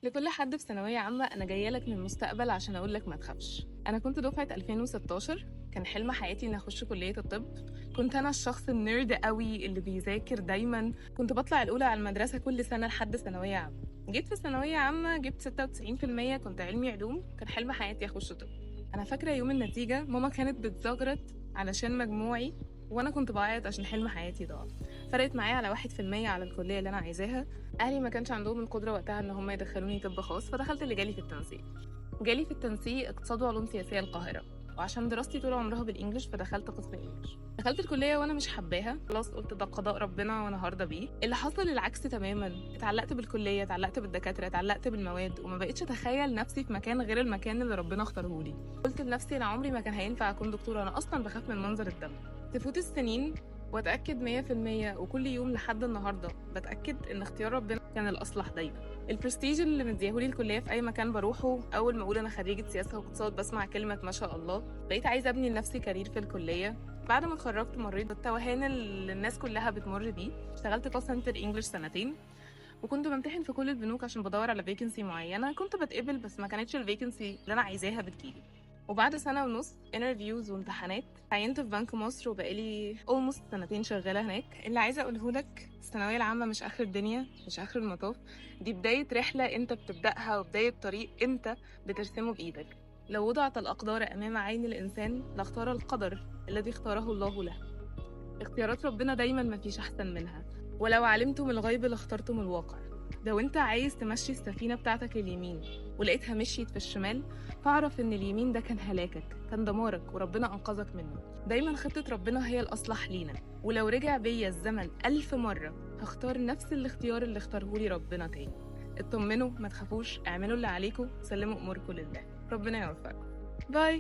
لكل حد في ثانوية عامة أنا جاية لك من المستقبل عشان أقول لك ما تخافش. أنا كنت دفعة 2016، كان حلم حياتي إني أخش كلية الطب. كنت أنا الشخص النيرد قوي اللي بيذاكر دايما، كنت بطلع الأولى على المدرسة كل سنة لحد ثانوية عامة. جيت في ثانوية عامة جبت 96%، كنت علمي علوم، كان حلم حياتي أخش طب. أنا فاكرة يوم النتيجة ماما كانت بتزغرط علشان مجموعي، وأنا كنت بعيط عشان حلم حياتي ضاع. فرقت معايا على 1% على الكلية اللي أنا عايزاها. اهلي ما كانش عندهم القدره وقتها ان هم يدخلوني طب خاص، فدخلت اللي جالي في التنسيق. جالي في التنسيق اقتصاد وعلوم سياسيه القاهره، وعشان دراستي طول عمرها بالانجلش فدخلت قسم انجلش. دخلت الكليه وانا مش حباها، خلاص قلت ده قضاء ربنا وانا هرضى بيه. اللي حصل العكس تماما، اتعلقت بالكليه، اتعلقت بالدكاتره، اتعلقت بالمواد، وما بقتش اتخيل نفسي في مكان غير المكان اللي ربنا اختاره لي. قلت لنفسي انا عمري ما كان هينفع اكون دكتوره، انا اصلا بخاف من منظر الدم. تفوت السنين واتاكد 100%، وكل يوم لحد النهارده بتاكد ان اختيار ربنا كان الاصلح دايما. البرستيج اللي مديهولي الكليه في اي مكان بروحه، اول ما اقول انا خريجه سياسه واقتصاد بسمع كلمه ما شاء الله. بقيت عايزه ابني لنفسي كارير في الكليه. بعد ما اتخرجت مريت بالتوهان اللي الناس كلها بتمر بيه. اشتغلت كول سنتر انجلش سنتين، وكنت بمتحن في كل البنوك عشان بدور على فيكنسي معينه. كنت بتقبل بس ما كانتش الفيكنسي اللي انا عايزاها بتجيلي. وبعد سنة ونص انترفيوز وامتحانات عينت في بنك مصر، وبقالي almost سنتين شغالة هناك. اللي عايزة أقوله لك، الثانوية العامة مش آخر الدنيا، مش آخر المطاف. دي بداية رحلة أنت بتبدأها، وبداية طريق أنت بترسمه بإيدك. لو وضعت الأقدار أمام عين الإنسان لاختار القدر الذي اختاره الله له. اختيارات ربنا دايما مفيش أحسن منها، ولو علمتم الغيب لاخترتم الواقع. لو انت عايز تمشي السفينة بتاعتك لليمين ولقيتها مشيت في الشمال، فاعرف ان اليمين ده كان هلاكك، كان دمارك، وربنا أنقذك منه. دايما خطة ربنا هي الأصلح لينا، ولو رجع بيا الزمن 1000 مرة هختار نفس الاختيار اللي اختارهولي ربنا تاني. اطمنوا، ما تخافوش، اعملوا اللي عليكم، سلموا أموركم لله، ربنا يوفقكم. باي.